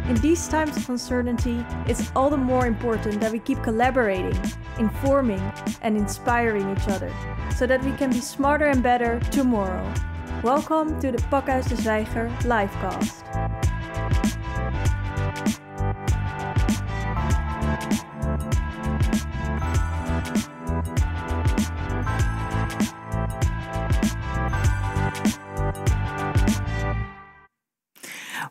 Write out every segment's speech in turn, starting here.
In these times of uncertainty, it's all the more important that we keep collaborating, informing, and inspiring each other, so that we can be smarter and better tomorrow. Welcome to the Pakhuis de Zwijger livecast.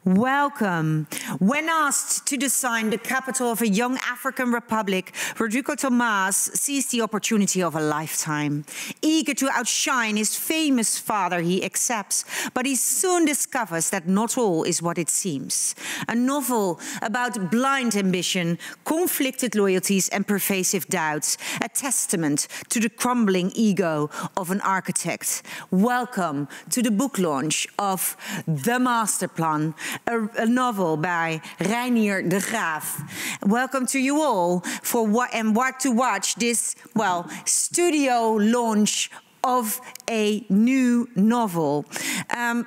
Welcome. When asked to design the capital of a young African republic, Rodrigo Tomás sees the opportunity of a lifetime. Eager to outshine his famous father, he accepts, but he soon discovers that not all is what it seems. A novel about blind ambition, conflicted loyalties and pervasive doubts, a testament to the crumbling ego of an architect. Welcome to the book launch of The Masterplan, a novel by Reinier de Graaf. Welcome to you all for what to watch this, well, studio launch of a new novel.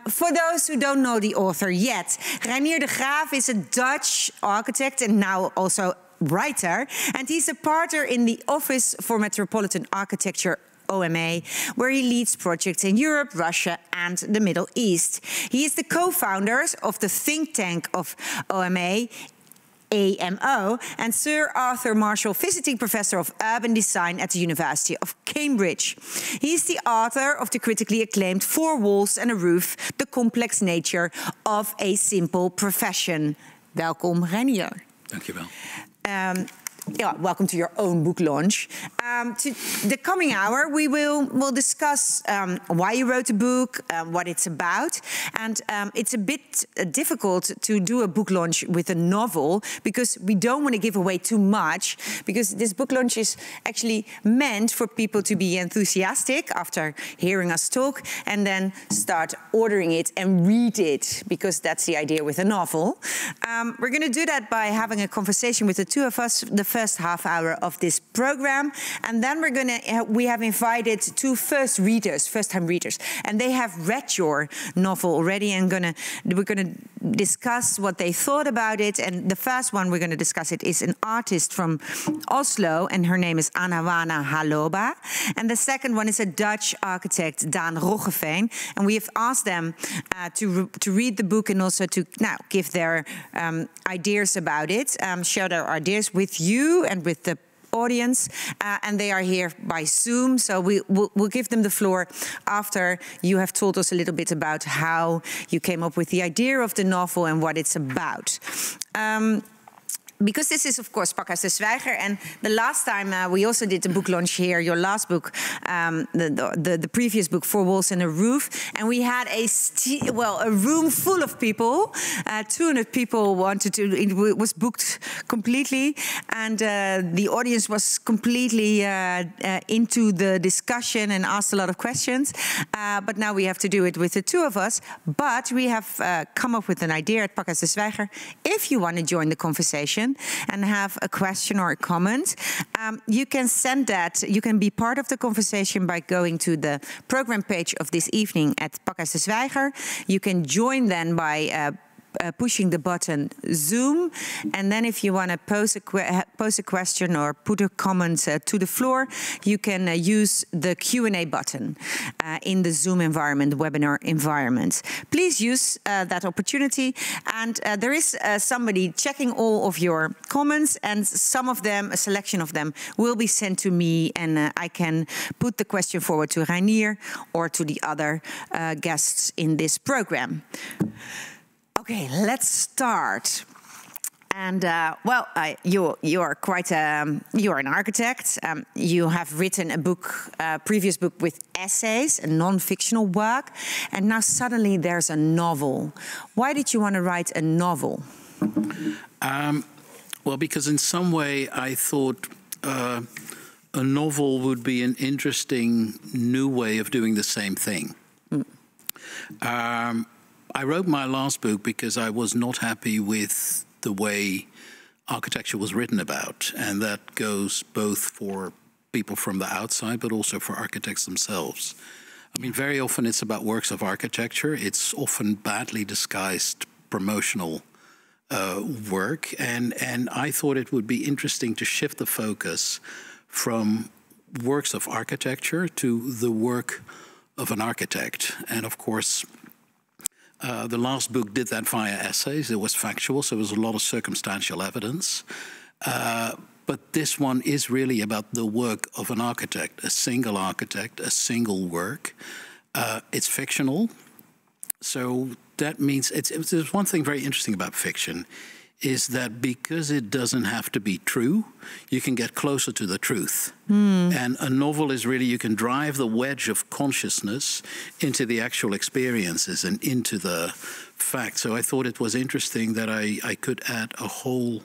For those who don't know the author yet, Reinier de Graaf is a Dutch architect and now also writer, and he's a partner in the Office for Metropolitan Architecture, OMA, where he leads projects in Europe, Russia, and the Middle East. He is the co-founder of the think tank of OMA, AMO, and Sir Arthur Marshall Visiting Professor of Urban Design at the University of Cambridge. He is the author of the critically acclaimed Four Walls and a Roof, The Complex Nature of a Simple Profession. Welkom, Reinier. Dankjewel. Yeah, welcome to your own book launch. To the coming hour, we'll discuss why you wrote the book, what it's about, and it's a bit difficult to do a book launch with a novel because we don't want to give away too much, because this book launch is actually meant for people to be enthusiastic after hearing us talk and then start ordering it and read it, because that's the idea with a novel. We're going to do that by having a conversation with the two of us, the first half hour of this program, and then we have invited two first-time readers, and they have read your novel already, and we're gonna discuss what they thought about it. And the first one we're going to discuss it is an artist from Oslo, and her name is Anavana Haloba, and the second one is a Dutch architect, Daan Roggeveen, and we have asked them to read the book and also to now give their ideas about it, share their ideas with you and with the audience, and they are here by Zoom, so we'll give them the floor after you have told us a little bit about how you came up with the idea of the novel and what it's about. Because this is, of course, Pakhuis de Zwijger, and the last time we also did the book launch here, your last book, the previous book, Four Walls and a Roof, and we had a room full of people. 200 people wanted to, it was booked completely, and the audience was completely into the discussion and asked a lot of questions. But now we have to do it with the two of us. But we have come up with an idea at Pakhuis de Zwijger. If you want to join the conversation and have a question or a comment, you can send that. You can be part of the conversation by going to the program page of this evening at Pakhuis de Zwijger. You can join then by pushing the button Zoom, and then if you want to pose a question or put a comment to the floor, you can use the Q&A button in the Zoom environment, the webinar environment. Please use that opportunity, and there is somebody checking all of your comments, and some of them, a selection of them, will be sent to me, and I can put the question forward to Reinier or to the other guests in this program. Okay, let's start. And you're an architect. You have written a book, previous book with essays and non-fictional work, and now suddenly there's a novel. Why did you want to write a novel? Well, because in some way I thought a novel would be an interesting new way of doing the same thing. I wrote my last book because I was not happy with the way architecture was written about, and that goes both for people from the outside but also for architects themselves. I mean, very often it's about works of architecture. It's often badly disguised promotional work, and I thought it would be interesting to shift the focus from works of architecture to the work of an architect. And of course, the last book did that via essays. It was factual, so there was a lot of circumstantial evidence. But this one is really about the work of an architect, a single work. It's fictional. So that means there's one thing very interesting about fiction, is that because it doesn't have to be true, you can get closer to the truth. And a novel is really, you can drive the wedge of consciousness into the actual experiences and into the facts. So I thought it was interesting that I could add a whole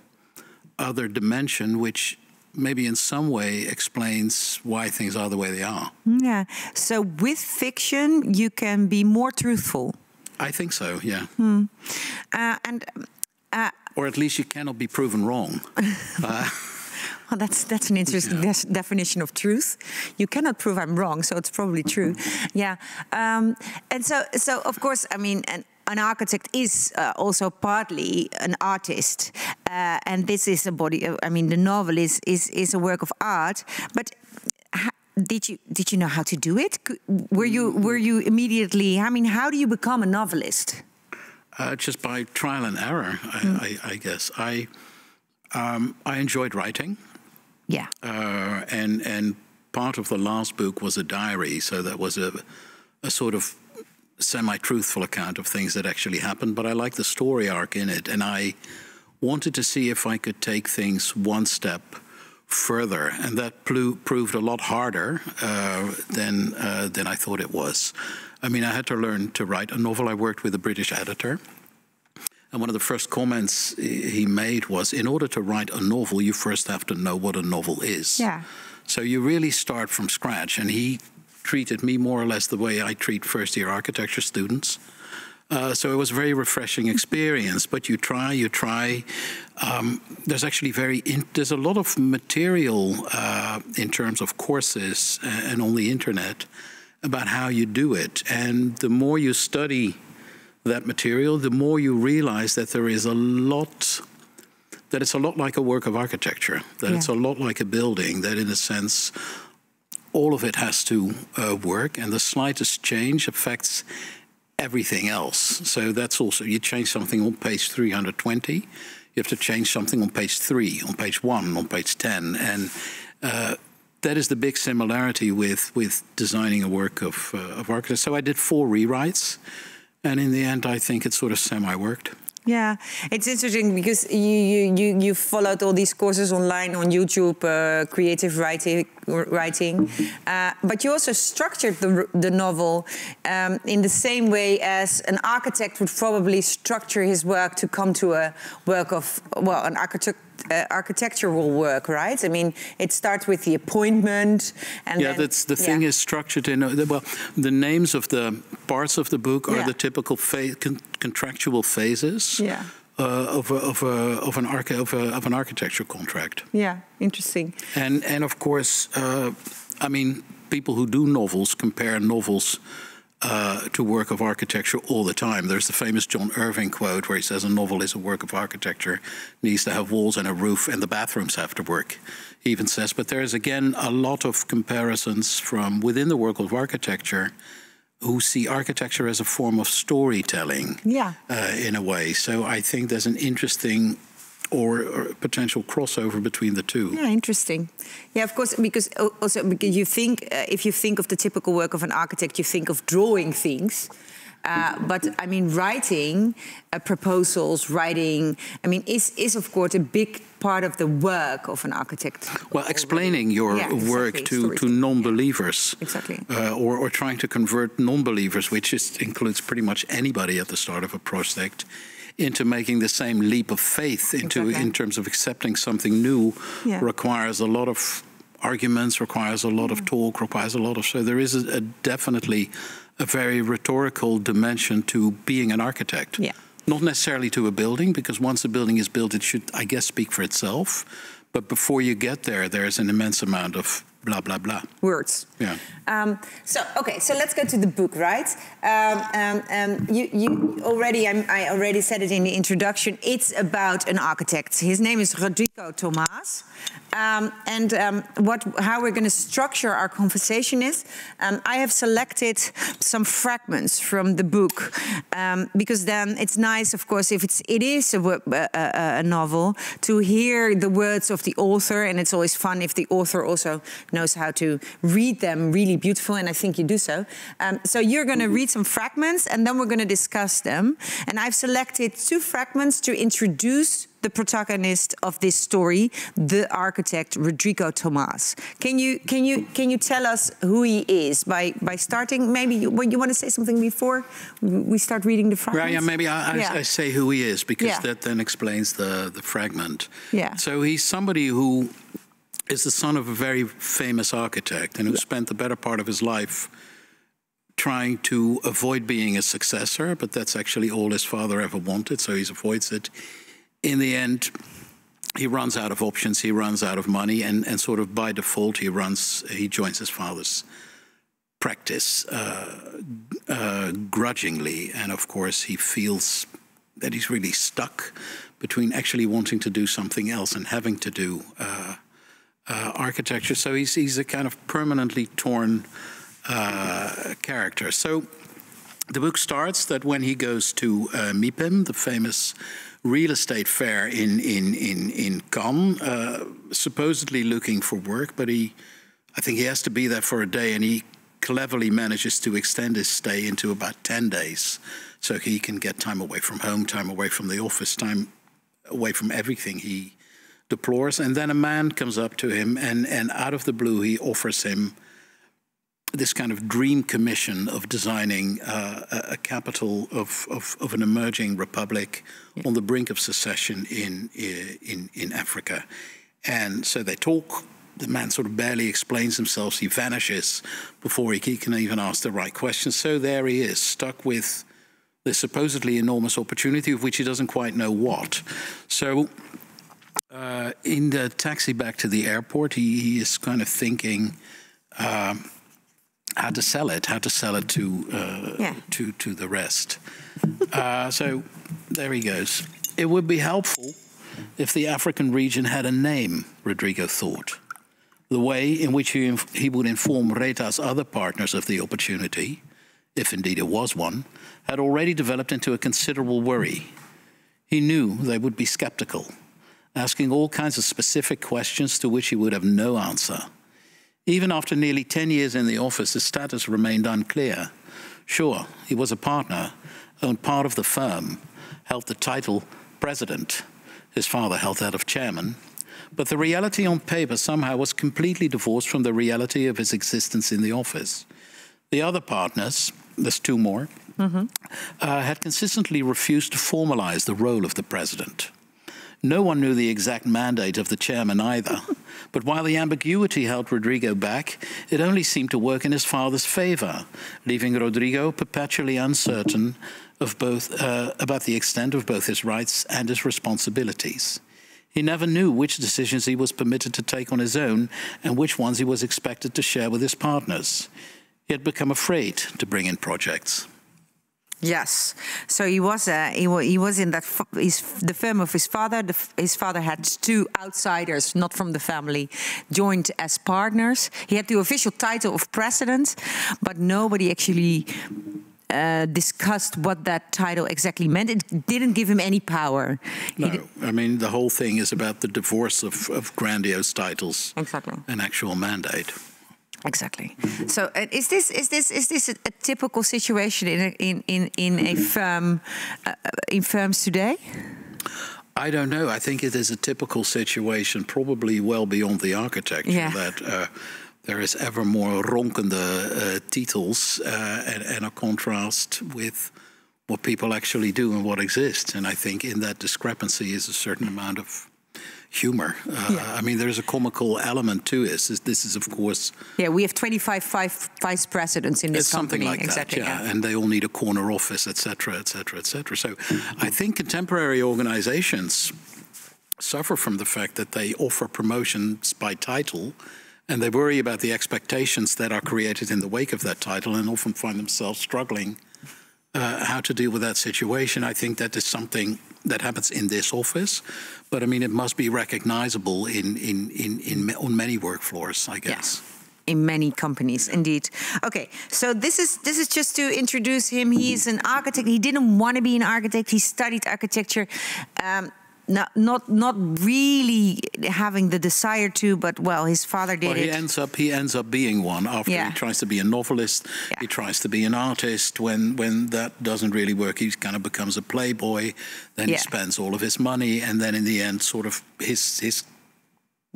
other dimension, which maybe in some way explains why things are the way they are. Yeah. So with fiction, you can be more truthful. I think so, yeah. Or at least you cannot be proven wrong. Well, that's an interesting definition of truth. You cannot prove I'm wrong, so it's probably true. Yeah. And so of course, I mean, an architect is also partly an artist, and this is a body. I mean, the novel is a work of art. But did you know how to do it? Were you immediately? I mean, how do you become a novelist? Just by trial and error, I guess. I enjoyed writing. Yeah. And part of the last book was a diary, so that was a sort of semi-truthful account of things that actually happened. But I liked the story arc in it, and I wanted to see if I could take things one step further, and that proved a lot harder than I thought it was. I mean, I had to learn to write a novel. I worked with a British editor, and one of the first comments he made was, in order to write a novel, you first have to know what a novel is. Yeah. So you really start from scratch, and he treated me more or less the way I treat first-year architecture students. So it was a very refreshing experience, but you try. There's actually there's a lot of material in terms of courses and on the internet about how you do it. And the more you study that material, the more you realize that there is that it's a lot like a work of architecture, that it's a lot like a building, that in a sense, all of it has to work, and the slightest change affects everything else. So that's also, you change something on page 320, you have to change something on page 3, on page 1, on page 10. And that is the big similarity with designing a work of architecture. So I did 4 rewrites, and in the end, I think it sort of semi-worked. Yeah, it's interesting because you followed all these courses online on YouTube, creative writing, but you also structured the novel in the same way as an architect would probably structure his work to come to a work of, well, an architectural work, right? I mean, it starts with the appointment, and that's the thing is structured in. Well, the names of the parts of the book are the typical contractual phases of an architecture contract. Yeah, interesting. And of course, I mean, people who do novels compare novels to work of architecture all the time. There's the famous John Irving quote where he says a novel is a work of architecture, needs to have walls and a roof, and the bathrooms have to work. He even says, but there's again a lot of comparisons from within the work of architecture who see architecture as a form of storytelling in a way. So I think there's an interesting or potential crossover between the two. Yeah, interesting. Yeah, of course, because you think, if you think of the typical work of an architect, you think of drawing things. But I mean, writing proposals, writing, I mean, is of course a big part of the work of an architect. Well, explaining your work to non-believers. Exactly. Or trying to convert non-believers, which includes pretty much anybody at the start of a project, into making the same leap of faith in terms of accepting something new requires a lot of arguments, requires a lot of talk, requires a lot of... So there is definitely a very rhetorical dimension to being an architect. Yeah. Not necessarily to a building, because once a building is built, it should, I guess, speak for itself. But before you get there, there's an immense amount of blah, blah, blah. Words. Yeah. So let's go to the book, right? You already, I already said it in the introduction. It's about an architect. His name is Rodrigo Tomás. How we're going to structure our conversation is, I have selected some fragments from the book because then it's nice, of course, if it is a novel, to hear the words of the author, and it's always fun if the author also knows how to read them really beautiful, and I think you do so. So you're going to read some fragments, and then we're going to discuss them. And I've selected 2 fragments to introduce the protagonist of this story, the architect Rodrigo Tomás. Can you tell us who he is by starting? Maybe you want to say something before we start reading the fragments? Right, yeah, maybe I say who he is, because that then explains the fragment. Yeah. So he's somebody who is the son of a very famous architect and who spent the better part of his life trying to avoid being a successor, but that's actually all his father ever wanted, so he avoids it. In the end, he runs out of options, he runs out of money, and sort of by default, he joins his father's practice grudgingly. And of course, he feels that he's really stuck between actually wanting to do something else and having to do architecture. So he's a kind of permanently torn character. So the book starts that when he goes to MIPIM, the famous real estate fair in Cannes, supposedly looking for work, but I think he has to be there for a day, and he cleverly manages to extend his stay into about 10 days, so he can get time away from home, time away from the office, time away from everything he deplores. And then a man comes up to him, and out of the blue, he offers him this kind of dream commission of designing a capital of an emerging republic on the brink of secession in Africa. And so they talk. The man sort of barely explains himself. He vanishes before he can even ask the right questions. So there he is, stuck with this supposedly enormous opportunity of which he doesn't quite know what. So in the taxi back to the airport, he is kind of thinking how to sell it to the rest. So there he goes. It would be helpful if the African region had a name, Rodrigo thought. The way in which he would inform Reta's other partners of the opportunity, if indeed it was one, had already developed into a considerable worry. He knew they would be skeptical, asking all kinds of specific questions to which he would have no answer. Even after nearly 10 years in the office, his status remained unclear. Sure, he was a partner, owned part of the firm, held the title president. His father held that of chairman. But the reality on paper somehow was completely divorced from the reality of his existence in the office. The other partners, there's 2 more, had consistently refused to formalize the role of the president. No one knew the exact mandate of the chairman either. But while the ambiguity held Rodrigo back, it only seemed to work in his father's favor, leaving Rodrigo perpetually uncertain of about the extent of both his rights and his responsibilities. He never knew which decisions he was permitted to take on his own and which ones he was expected to share with his partners. He had become afraid to bring in projects. Yes, so he was in the firm of his father. His father had 2 outsiders, not from the family, joined as partners. He had the official title of president, but nobody actually discussed what that title exactly meant. It didn't give him any power. No, I mean, the whole thing is about the divorce of grandiose titles and actual mandate. Exactly. So, is this a typical situation in a firm in firms today? I don't know. I think it is a typical situation, probably well beyond the architecture, that there is ever more ronkende titels and a contrast with what people actually do and what exists. And I think in that discrepancy is a certain amount of humor. I mean, there's a comical element to it. This is, of course... Yeah, we have 25 vice presidents in this company. Something like that, yeah. And they all need a corner office, et cetera, et cetera, et cetera. So I think contemporary organizations suffer from the fact that they offer promotions by title And they worry about the expectations that are created in the wake of that title and often find themselves struggling how to deal with that situation. I think that is something that happens in this office, but I mean, it must be recognizable on many work floors, I guess. Yeah. In many companies, indeed. Okay, so this is just to introduce him. He's an architect. He didn't want to be an architect. He studied architecture. Not really having the desire to, but well, his father did it. He ends up being one after he tries to be a novelist. Yeah. He tries to be an artist. When that doesn't really work, he kind of becomes a playboy. Then he spends all of his money, and then in the end, sort of his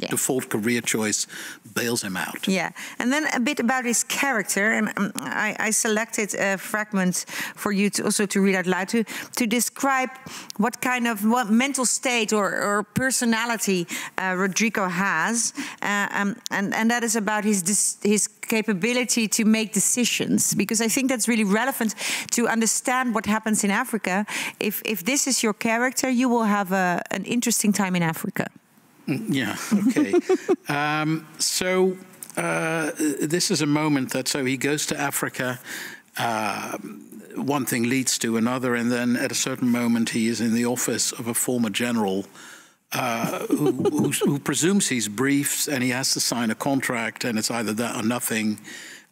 default career choice bails him out. Yeah, and then a bit about his character, and I selected a fragment for you to also to read out loud to describe what kind of mental state or personality Rodrigo has, and that is about his capability to make decisions, because I think that's really relevant to understand what happens in Africa. If this is your character, you will have an interesting time in Africa. Yeah, okay. This is a moment that, so he goes to Africa, one thing leads to another, and then at a certain moment he is in the office of a former general who presumes he's briefed, and he has to sign a contract, and it's either that or nothing.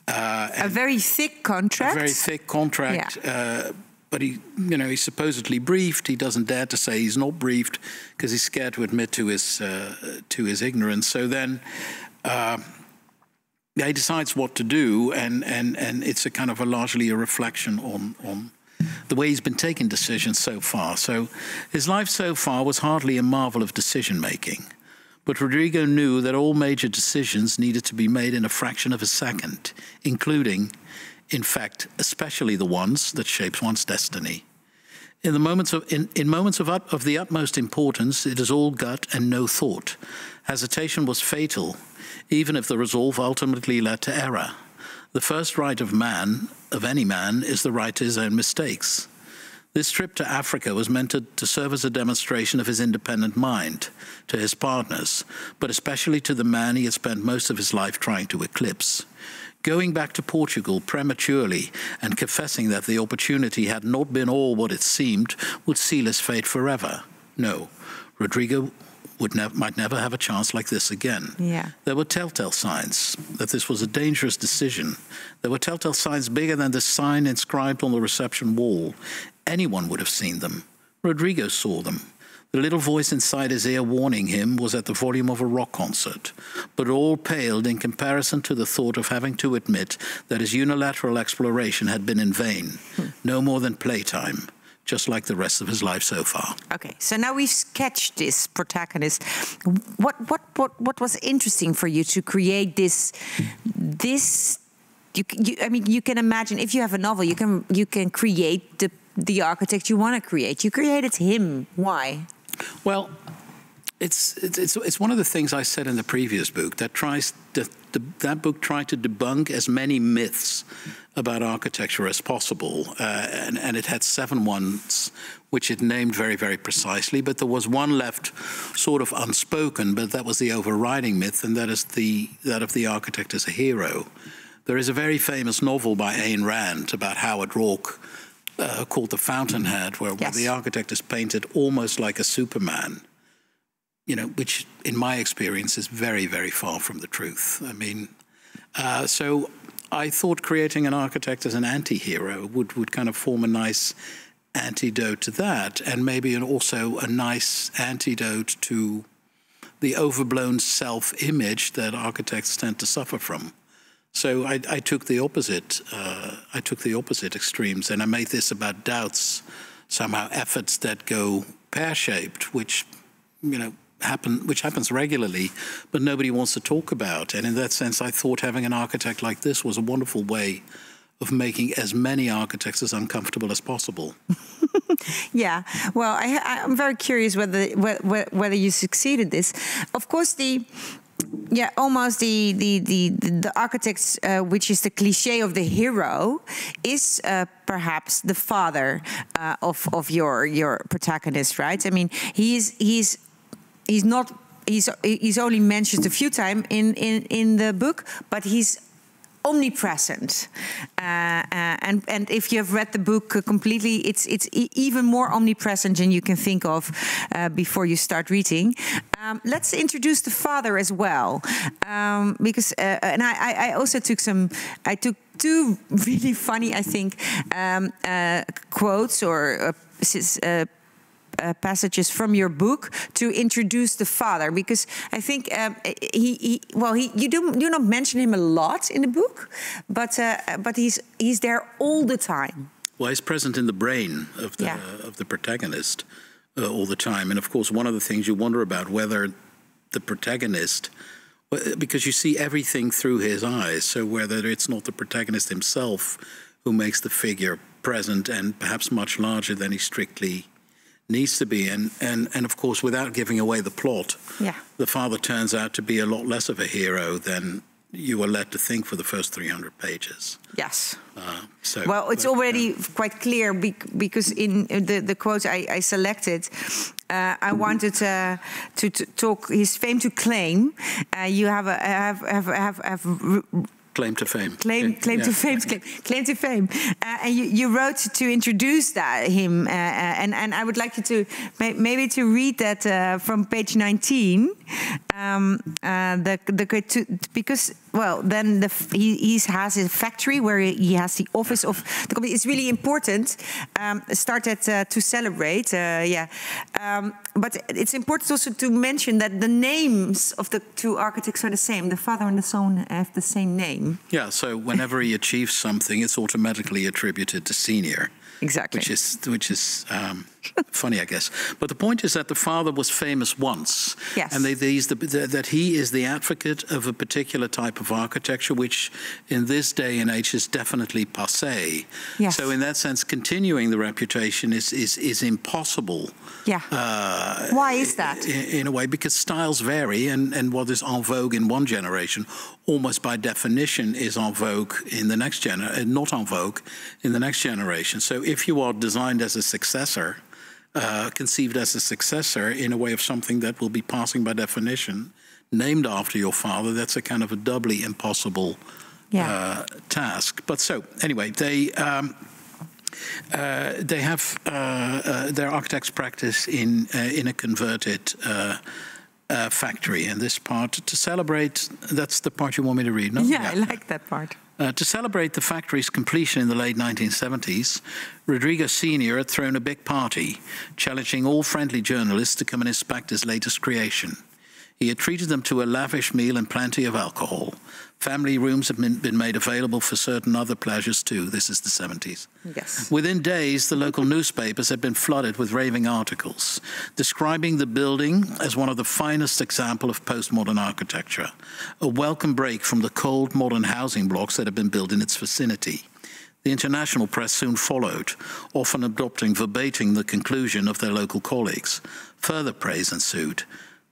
A very thick contract? A very thick contract. Yeah. But he's supposedly briefed. He doesn't dare to say he's not briefed because he's scared to admit to his ignorance. So then he decides what to do, and it's a kind of largely a reflection on the way he's been taking decisions so far. So his life so far was hardly a marvel of decision making. But Rodrigo knew that all major decisions needed to be made in a fraction of a second, including, in fact, especially the ones that shapes one's destiny. In moments of the utmost importance, it is all gut and no thought. Hesitation was fatal, even if the resolve ultimately led to error. The first right of any man, is the right to his own mistakes. This trip to Africa was meant to serve as a demonstration of his independent mind to his partners, but especially to the man he had spent most of his life trying to eclipse. Going back to Portugal prematurely and confessing that the opportunity had not been all what it seemed would seal his fate forever. No, Rodrigo might never have a chance like this again. Yeah. There were telltale signs that this was a dangerous decision. There were telltale signs bigger than the sign inscribed on the reception wall. Anyone would have seen them. Rodrigo saw them. The little voice inside his ear warning him was at the volume of a rock concert, but all paled in comparison to the thought of having to admit that his unilateral exploration had been in vain, no more than playtime, just like the rest of his life so far. Okay, so now we've sketched this protagonist. What was interesting for you to create this? I mean, you can imagine if you have a novel, you can create the architect you want to create. You created him. Why? Well, it's one of the things I said in the previous book that that book tried to debunk as many myths about architecture as possible, and it had 7 ones which it named very, very precisely. But there was one left sort of unspoken, but that was the overriding myth, and that is that of the architect as a hero. There is a very famous novel by Ayn Rand about Howard Rourke, called The Fountainhead, where the architect is painted almost like a Superman, which in my experience is very, very far from the truth. I mean, so I thought creating an architect as an anti-hero would kind of form a nice antidote to that, and maybe also a nice antidote to the overblown self-image that architects tend to suffer from. So I took the opposite. I took the opposite extremes, and I made this about doubts, somehow efforts that go pear-shaped, which happens regularly, but nobody wants to talk about. And in that sense, I thought having an architect like this was a wonderful way of making as many architects as uncomfortable as possible. Yeah, well, I'm very curious whether you succeeded this. Of course, almost the architect, which is the cliché of the hero, is perhaps the father of your protagonist, right? I mean, he's not he's only mentioned a few times in the book, but he's omnipresent, and if you have read the book completely, it's even more omnipresent than you can think of before you start reading. Let's introduce the father as well, because and I also took two really funny, I think, quotes or passages from your book to introduce the father, because I think you do not mention him a lot in the book, but he's there all the time. Well, he's present in the brain of the protagonist all the time, and of course, one of the things you wonder about whether the protagonist, because you see everything through his eyes, so whether it's not the protagonist himself who makes the figure present and perhaps much larger than he strictly needs to be, and of course, without giving away the plot, the father turns out to be a lot less of a hero than you were led to think for the first 300 pages. Yes. Well, it's already quite clear because in the quote I selected, I wanted to talk his fame to claim. You have claim to fame. Claim to fame. And you wrote to introduce him, and I would like you to maybe to read that from page 19. Because then he has a factory where he has the office of the company. It's really important. Started to celebrate, but it's important also to mention that the names of the two architects are the same. The father and the son have the same name. Yeah, so whenever he achieves something, it's automatically attributed to Senior. Exactly. Which is funny, I guess. But the point is that the father was famous once. Yes. And that he is the advocate of a particular type of architecture, which in this day and age is definitely passé. Yes. So in that sense, continuing the reputation is impossible. Yeah. Why is that? In a way, because styles vary, and what is en vogue in one generation, almost by definition, is en vogue in the next not en vogue in the next generation. So if you are designed as a successor, conceived as a successor in a way of something that will be passing by definition, named after your father, that's a kind of a doubly impossible task. But so anyway, they have their architects practice in a converted factory. And this part, to celebrate, that's the part you want me to read, no? Yeah, I like that part. To celebrate the factory's completion in the late 1970s, Rodrigo Sr. had thrown a big party, challenging all friendly journalists to come and inspect his latest creation. He had treated them to a lavish meal and plenty of alcohol. Family rooms have been made available for certain other pleasures too. This is the 70s. Yes. Within days, the local newspapers had been flooded with raving articles, describing the building as one of the finest examples of postmodern architecture, a welcome break from the cold modern housing blocks that had been built in its vicinity. The international press soon followed, often adopting verbatim the conclusion of their local colleagues. Further praise ensued.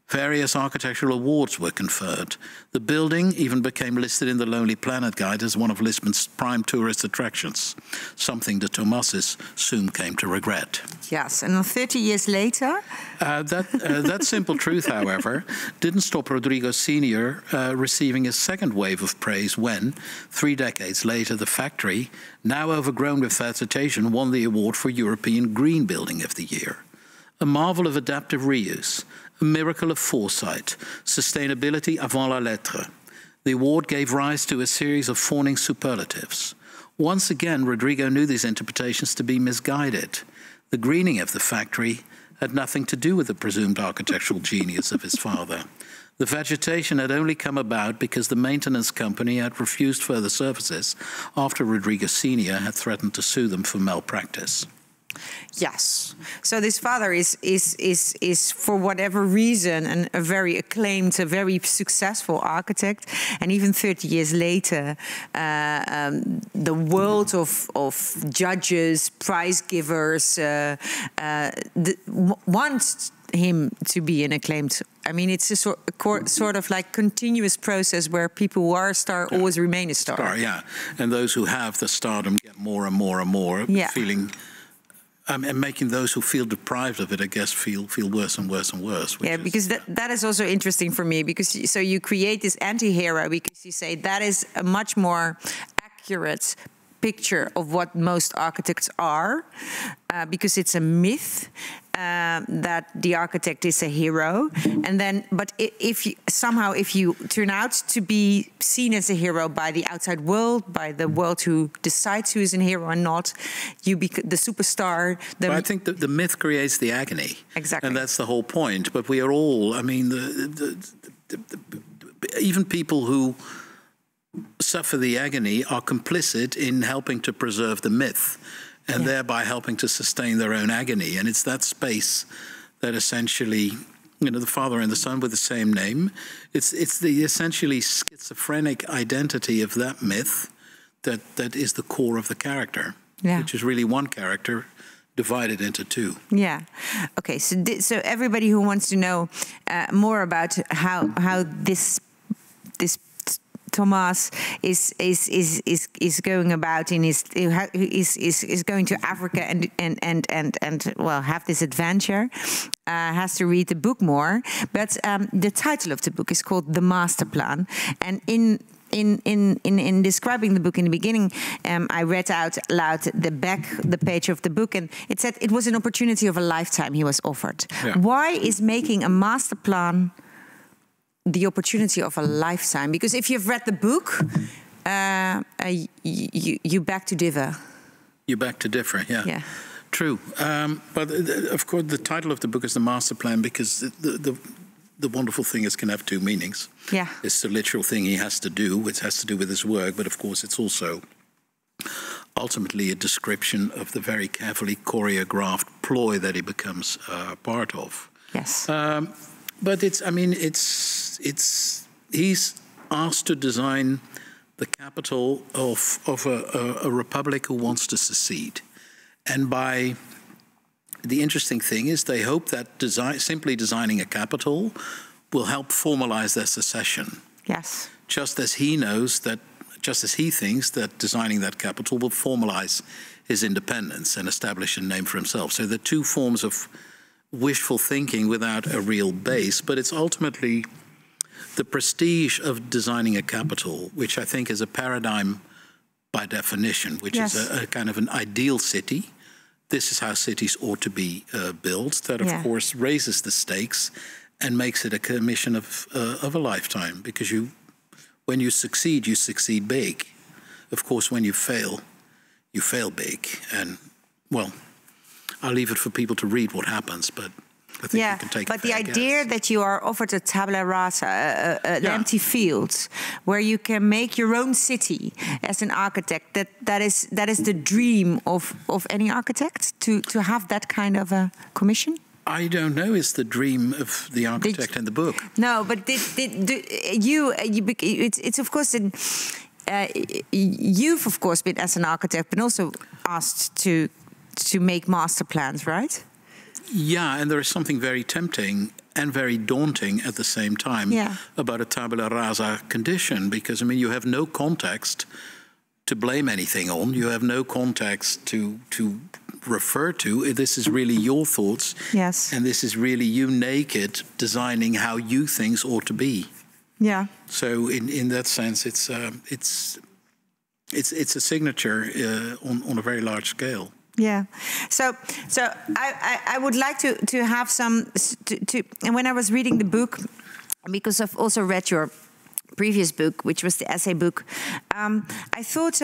Various architectural awards were conferred. The building even became listed in the Lonely Planet Guide as one of Lisbon's prime tourist attractions, something the Tomases soon came to regret. Yes, and 30 years later? That simple truth, however, didn't stop Rodrigo Sr. Receiving a second wave of praise when, 3 decades later, the factory, now overgrown with vegetation, won the award for European Green Building of the Year. A marvel of adaptive reuse, a miracle of foresight, sustainability avant la lettre. The award gave rise to a series of fawning superlatives. Once again, Rodrigo knew these interpretations to be misguided. The greening of the factory had nothing to do with the presumed architectural genius of his father. The vegetation had only come about because the maintenance company had refused further services after Rodrigo Sr. had threatened to sue them for malpractice. Yes. So this father is for whatever reason a very acclaimed, a very successful architect, and even 30 years later, the world of judges, prize givers wants him to be an acclaimed. I mean, it's a sort of like continuous process where people who are a star always remain a star. And those who have the stardom get more and more and more, feeling and making those who feel deprived of it, I guess, feel worse and worse and worse. Yeah, because that is also interesting for me, because so you create this anti-hero because you say that is a much more accurate picture of what most architects are, because it's a myth that the architect is a hero, and then but if you turn out to be seen as a hero by the outside world, by the world who decides who is a hero or not, you become the superstar. But I think that the myth creates the agony, exactly, and that's the whole point. But we are all, I mean, even people who suffer the agony are complicit in helping to preserve the myth, and thereby helping to sustain their own agony. And it's that space that essentially, the father and the son with the same name, it's the essentially schizophrenic identity of that myth that is the core of the character, which is really one character divided into two. Yeah. Okay. So everybody who wants to know more about how this Tomás is going about is going to Africa and well, have this adventure, has to read the book more. But the title of the book is called The Masterplan, and in describing the book in the beginning, I read out loud the page of the book, and it said it was an opportunity of a lifetime he was offered. Yeah. Why is making a master plan the opportunity of a lifetime? Because if you've read the book, you back to differ. You back to differ, yeah. True. But of course, the title of the book is The Master Plan, because the wonderful thing is can have two meanings. Yeah. It's the literal thing he has to do, which has to do with his work, but of course it's also ultimately a description of the very carefully choreographed ploy that he becomes part of. Yes. But he's asked to design the capital of a republic who wants to secede. And the interesting thing is they hope that simply designing a capital will help formalize their secession. Yes. Just as he thinks that designing that capital will formalize his independence and establish a name for himself. So the two forms of wishful thinking without a real base, but it's ultimately the prestige of designing a capital, which I think is a paradigm by definition, which is a kind of an ideal city. This is how cities ought to be built. That, of course, raises the stakes and makes it a commission of a lifetime. Because when you succeed big. Of course, when you fail big. And, well, I'll leave it for people to read what happens, but I think you can take but the idea that you are offered a tabula rasa, an empty field, where you can make your own city as an architect, that is the dream of any architect, to have that kind of a commission? I don't know. It's the dream of the architect in the book. No, but it's of course you've of course been as an architect, but also asked to make master plans, right? Yeah, and there is something very tempting and very daunting at the same time about a tabula rasa condition, because, I mean, you have no context to blame anything on. You have no context to refer to. This is really your thoughts. Yes. And this is really you naked designing how you things ought to be. Yeah. So in that sense, it's a signature on a very large scale. Yeah, so I would like to have some and when I was reading the book, because I've also read your previous book, which was the essay book, I thought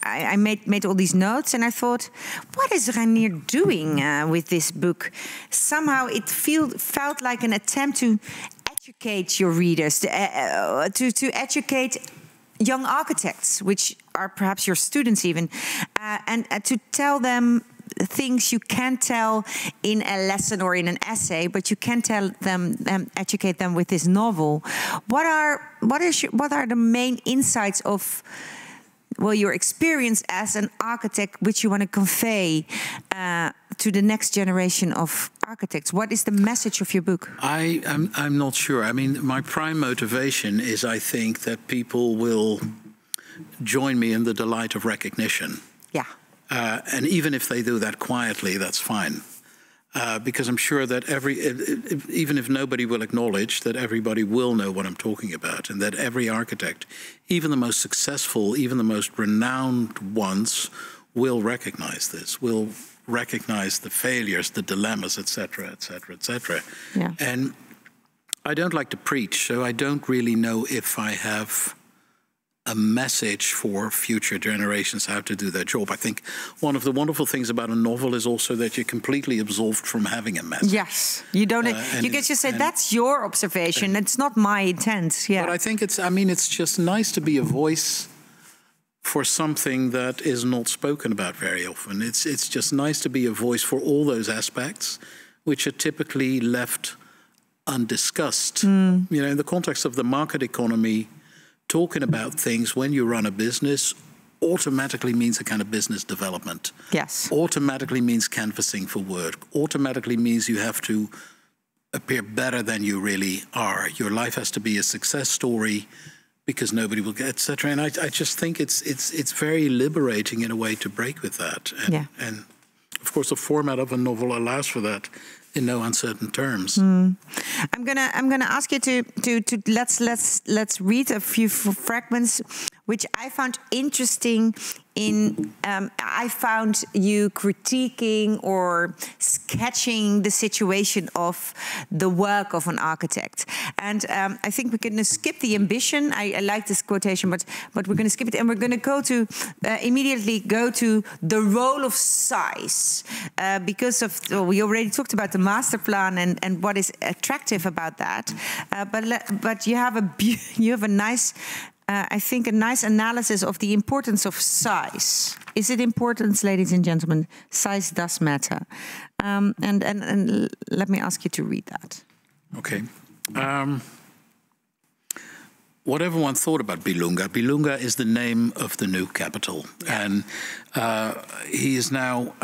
I made all these notes, and I thought, what is Reinier doing with this book? Somehow it felt like an attempt to educate your readers, to educate young architects, which are perhaps your students even, and to tell them things you can't tell in a lesson or in an essay, but you can tell them, educate them with this novel. What are the main insights of your experience as an architect, which you want to convey to the next generation of architects? What is the message of your book? I'm not sure. I mean, my prime motivation is, I think, that people will join me in the delight of recognition. Yeah. And even if they do that quietly, that's fine. Because I'm sure that even if nobody will acknowledge, that everybody will know what I'm talking about, and that every architect, even the most successful, even the most renowned ones, will recognize this, will recognize the failures, the dilemmas, etc., etc., etc. Yeah. And I don't like to preach, so I don't really know if I have a message for future generations how to do their job. I think one of the wonderful things about a novel is also that you're completely absolved from having a message. Yes, you don't. You can just say that's your observation. It's not my intent. Yeah. But I think it's just nice to be a voice for something that is not spoken about very often. It's just nice to be a voice for all those aspects which are typically left undiscussed. You know, in the context of the market economy, talking about things when you run a business automatically means a kind of business development. Yes. Automatically means canvassing for work. Automatically means you have to appear better than you really are. Your life has to be a success story because nobody will get, etc. And I just think it's very liberating in a way to break with that. And, and of course, the format of a novel allows for that in no uncertain terms. I'm gonna ask you to let's read a few fragments which I found interesting. I found you critiquing or sketching the situation of the work of an architect, and I think we're going to skip the ambition. I like this quotation, but we're going to skip it, and we're going to go to immediately go to the role of size, because of we already talked about the master plan and what is attractive about that, but you have a nice. I think a nice analysis of the importance of size. Is it important, ladies and gentlemen? Size does matter. And let me ask you to read that. Okay. What everyone thought about Bilunga. Bilunga is the name of the new capital. And he is now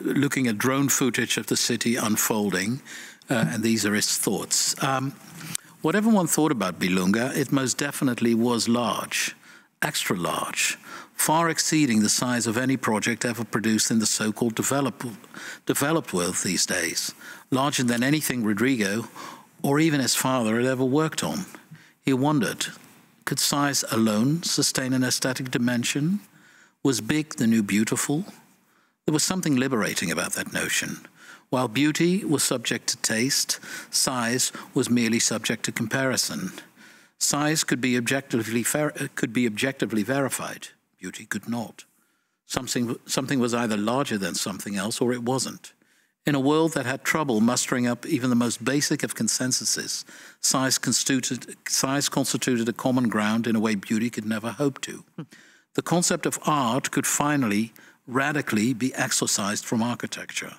looking at drone footage of the city unfolding. And these are his thoughts. What everyone thought about Bilunga, it most definitely was large, extra large, far exceeding the size of any project ever produced in the so-called developed world these days, larger than anything Rodrigo or even his father had ever worked on. He wondered, could size alone sustain an aesthetic dimension? Was big the new beautiful? There was something liberating about that notion. While beauty was subject to taste, size was merely subject to comparison. Size could be objectively verified. Beauty could not. Something was either larger than something else or it wasn't. In a world that had trouble mustering up even the most basic of consensuses, size constituted a common ground in a way beauty could never hope to. The concept of art could finally, radically be exorcised from architecture.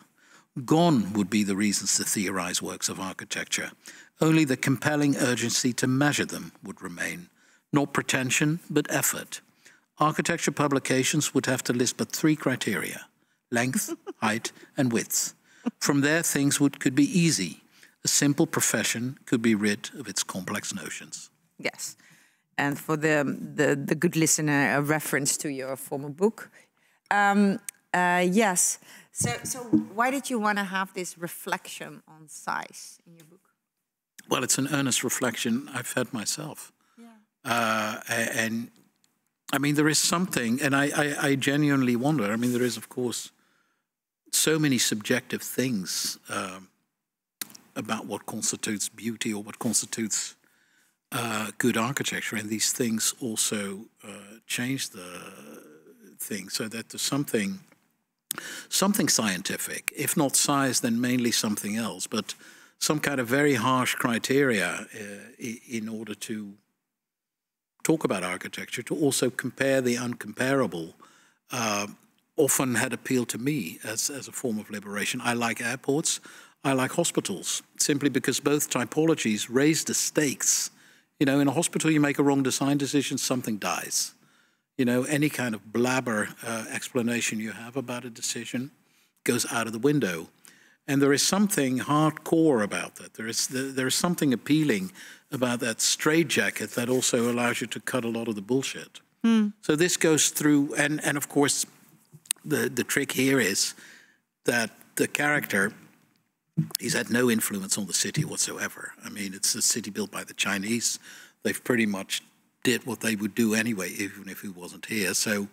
Gone would be the reasons to theorize works of architecture. Only the compelling urgency to measure them would remain. Not pretension, but effort. Architecture publications would have to list but 3 criteria: length, height, and width. From there, things could be easy. A simple profession could be rid of its complex notions. Yes. And for the good listener, a reference to your former book. Yes. So why did you want to have this reflection on size in your book? Well, it's an earnest reflection I've had myself. Yeah. And I mean, there is something, and I genuinely wonder, I mean, there is, of course, so many subjective things about what constitutes beauty or what constitutes good architecture, and these things also change the thing, so that there's something scientific, if not size, then mainly something else, but some kind of very harsh criteria in order to talk about architecture, to also compare the uncomparable, often had appealed to me as a form of liberation. I like airports, I like hospitals, simply because both typologies raise the stakes. You know, in a hospital you make a wrong design decision, something dies. You know, any kind of blabber explanation you have about a decision goes out of the window. And there is something hardcore about that. There is something appealing about that straitjacket that also allows you to cut a lot of the bullshit. So this goes through, and of course, the trick here is that the character, he's had no influence on the city whatsoever. I mean, it's a city built by the Chinese. They've pretty much did what they would do anyway, even if he wasn't here. So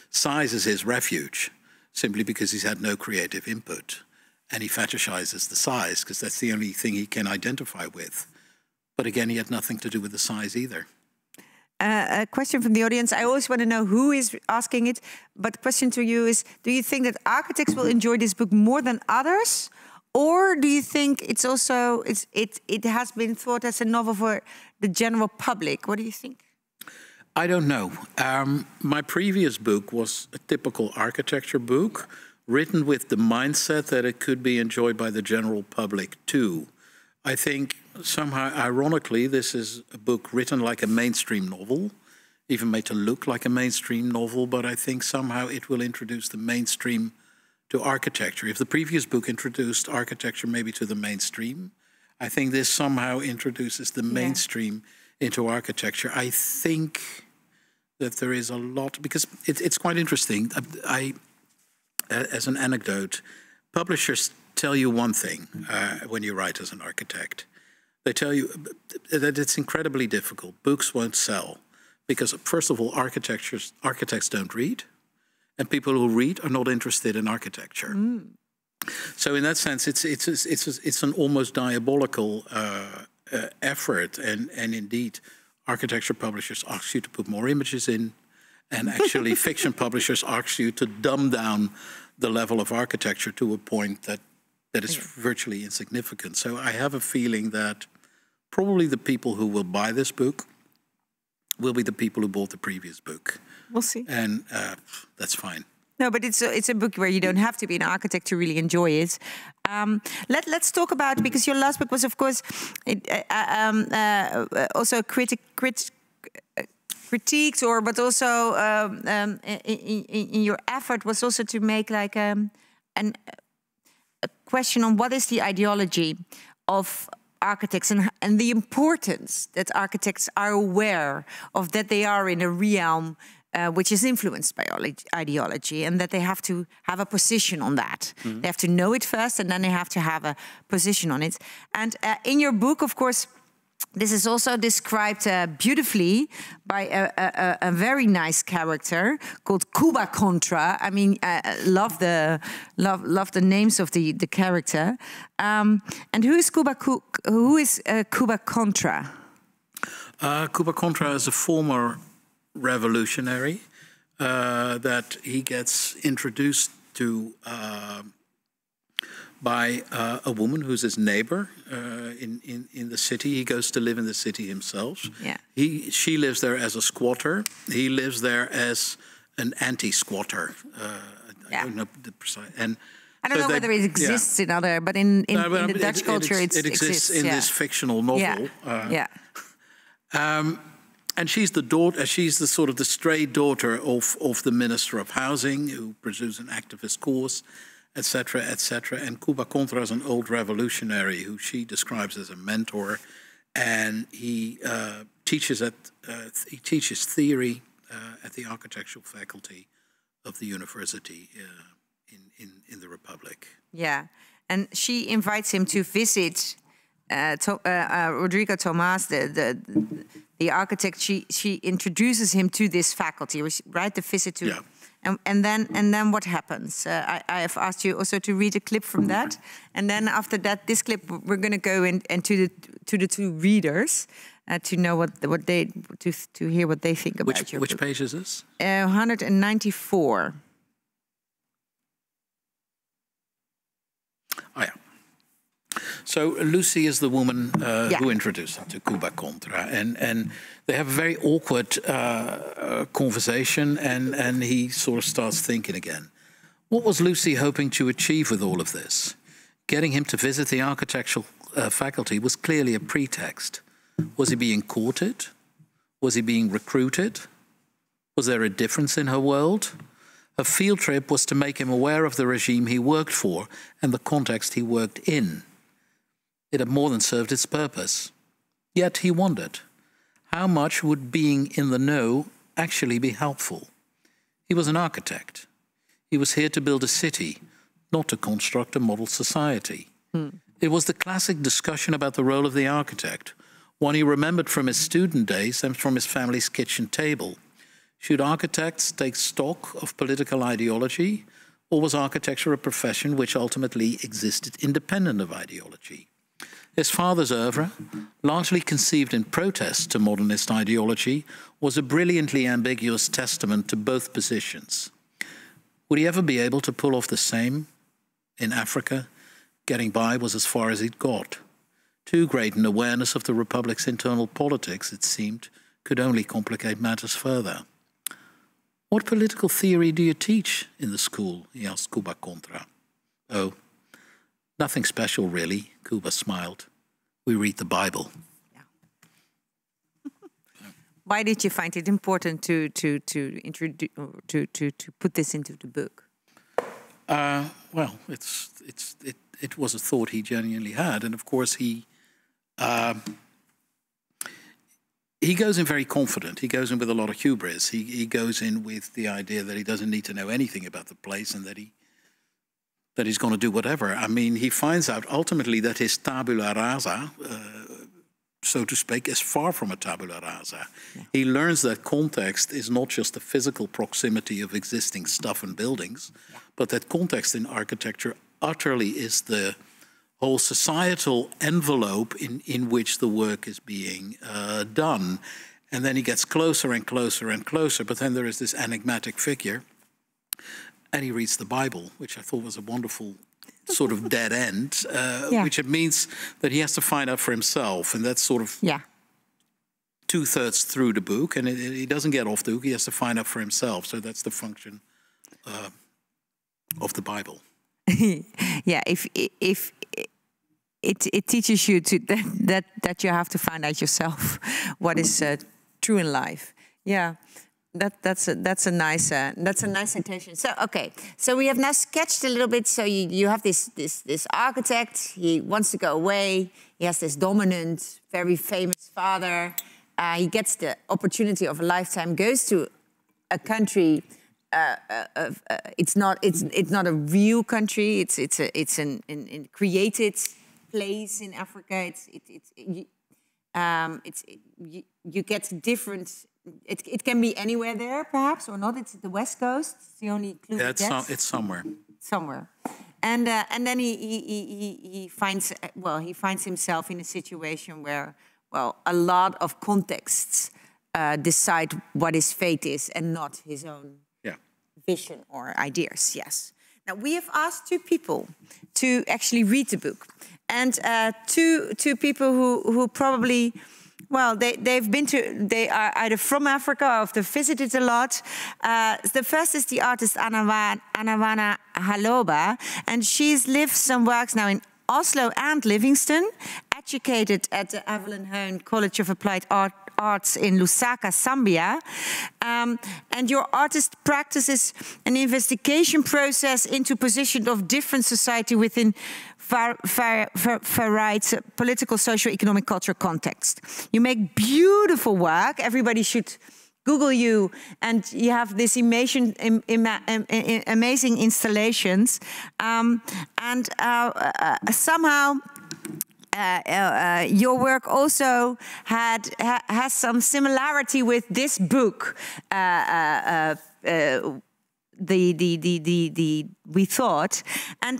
size is his refuge, simply because he's had no creative input. And he fetishizes the size, because that's the only thing he can identify with. But again, he had nothing to do with the size either. A question from the audience. I always want to know who is asking it. But the question to you is, do you think that architects will enjoy this book more than others? Or do you think it's also, it has been thought as a novel for the general public? What do you think? I don't know. My previous book was a typical architecture book, written with the mindset that it could be enjoyed by the general public too. I think somehow, ironically, this is a book written like a mainstream novel, even made to look like a mainstream novel, but I think somehow it will introduce the mainstream to architecture. If the previous book introduced architecture maybe to the mainstream, I think this somehow introduces the mainstream into architecture. I think that there is a lot, because it's quite interesting. As an anecdote, publishers tell you one thing when you write as an architect. They tell you that it's incredibly difficult. Books won't sell because, first of all, architects don't read, and people who read are not interested in architecture. So in that sense, it's an almost diabolical effort, and indeed, architecture publishers ask you to put more images in, and actually fiction publishers ask you to dumb down the level of architecture to a point that is virtually insignificant. So I have a feeling that probably the people who will buy this book will be the people who bought the previous book. We'll see. And that's fine. No, but it's a book where you don't have to be an architect to really enjoy it. Let's talk about, because your last book was, of course, also critiqued, but also in your effort was also to make like a question on what is the ideology of architects and the importance that architects are aware of, that they are in a realm which is influenced by ideology, and that they have to have a position on that. They have to know it first, and then they have to have a position on it. And in your book, of course, this is also described beautifully by a very nice character called Cuba Contra. I mean, love the names of the character. And who is Cuba Contra? Cuba Contra is a former revolutionary that he gets introduced to by a woman who's his neighbor in the city. He goes to live in the city himself. Yeah. She lives there as a squatter. He lives there as an anti-squatter. I don't know the precise. And I don't know whether it exists in other, but in the Dutch culture, it exists in this fictional novel. And she's the daughter. She's the sort of the stray daughter of the Minister of Housing, who pursues an activist course, etc., etc. And Cuba Contra is an old revolutionary who she describes as a mentor, and he teaches theory at the architectural faculty of the university in the Republic. Yeah, and she invites him to visit Rodrigo Tomás, the architect. She introduces him to this faculty, right? The visit to. Yeah. And then what happens? I have asked you also to read a clip from that, and then after that, this clip we're going to go in and to the two readers to know what they to hear what they think about your book. Which page is this? 194. Oh yeah. So Lucy is the woman who introduced him to Cuba Contra, and they have a very awkward conversation, and he sort of starts thinking again. What was Lucy hoping to achieve with all of this? Getting him to visit the architectural faculty was clearly a pretext. Was he being courted? Was he being recruited? Was there a difference in her world? Her field trip was to make him aware of the regime he worked for and the context he worked in. It had more than served its purpose. Yet he wondered, how much would being in the know actually be helpful? He was an architect. He was here to build a city, not to construct a model society. It was the classic discussion about the role of the architect, one he remembered from his student days and from his family's kitchen table. Should architects take stock of political ideology, or was architecture a profession which ultimately existed independent of ideology? His father's oeuvre, largely conceived in protest to modernist ideology, was a brilliantly ambiguous testament to both positions. Would he ever be able to pull off the same? In Africa, getting by was as far as he'd got. Too great an awareness of the Republic's internal politics, it seemed, could only complicate matters further. What political theory do you teach in the school? He asked Cuba Contra. Oh, nothing special, really, Cuba smiled. We read the Bible. Yeah. Why did you find it important to put this into the book? Well, it was a thought he genuinely had, and of course he goes in very confident. He goes in with a lot of hubris. He goes in with the idea that he doesn't need to know anything about the place and that he's going to do whatever. I mean, he finds out ultimately that his tabula rasa, so to speak, is far from a tabula rasa. Yeah. He learns that context is not just the physical proximity of existing stuff and buildings, but that context in architecture utterly is the whole societal envelope in which the work is being done. And then he gets closer and closer and closer, but then there is this enigmatic figure, and he reads the Bible, which I thought was a wonderful sort of dead end, which it means that he has to find out for himself, and that's sort of two-thirds through the book, and he doesn't get off the hook, he has to find out for himself, so that's the function of the Bible. Yeah, if it teaches you to that you have to find out yourself what is true in life. Yeah, that's a nice citation. So okay, so we have now sketched a little bit. So you have this architect. He wants to go away. He has this dominant, very famous father. He gets the opportunity of a lifetime. Goes to a country. It's not a real country. It's an created place in Africa. You get different. It can be anywhere there, perhaps, or not. It's the West Coast. It's the only clue. Yeah, it's somewhere. Somewhere, and then he finds himself in a situation where a lot of contexts decide what his fate is, and not his own vision or ideas. Yes. Now we have asked two people to actually read the book, and two people who probably, they are either from Africa or have visited a lot. The first is the artist Anavana Haloba, and she's lives and works now in Oslo and Livingston, educated at the Avalon College of Applied Arts in Lusaka, Zambia. And your artist practices an investigation process into position of different society within varied political, social, economic, cultural context. You make beautiful work. Everybody should Google you, and you have this amazing installations. Somehow your work also has some similarity with this book. We thought, and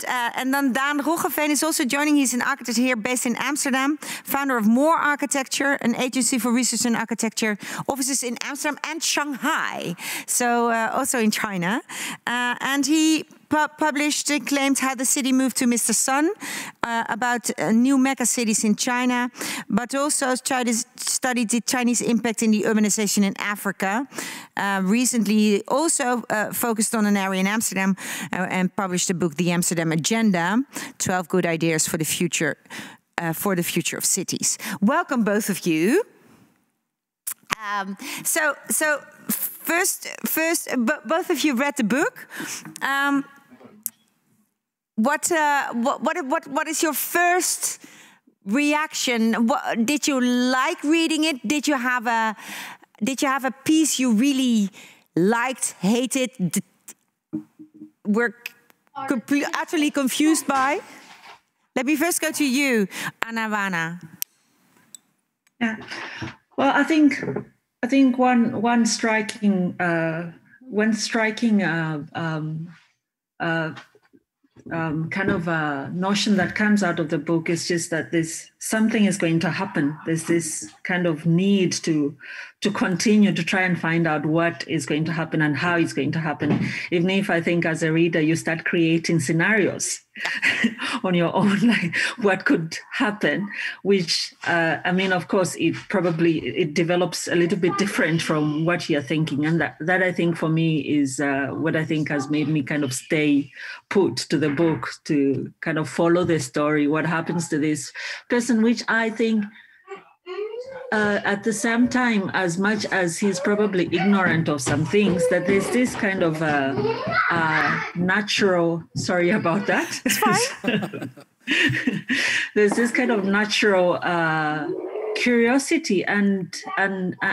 then Daan Roggeveen is also joining. He's an architect here based in Amsterdam, founder of More Architecture, an agency for research in architecture, offices in Amsterdam and Shanghai, so also in China, and he published and claimed How the City Moved to Mr. Sun, about new mega cities in China, but also studied the Chinese impact in the urbanization in Africa. Recently also focused on an area in Amsterdam and published a book, The Amsterdam Agenda, 12 Good Ideas for the Future of Cities. Welcome, both of you. So first, both of you read the book. What is your first reaction? Did you like reading it? Did you have a piece you really liked, hated? we're utterly confused by? Let me first go to you, Anavana. Yeah, well, I think one striking kind of a notion that comes out of the book is just that something is going to happen. There's this kind of need to continue to try and find out what is going to happen and how it's going to happen. Even if I think as a reader, you start creating scenarios on your own, like what could happen, which, I mean, of course, it develops a little bit different from what you're thinking. And that I think for me is what I think has made me kind of stay put to the book, to kind of follow the story, what happens to this person, which I think at the same time, as much as he's probably ignorant of some things, that there's this kind of natural, sorry about that. It's fine. There's this kind of natural curiosity and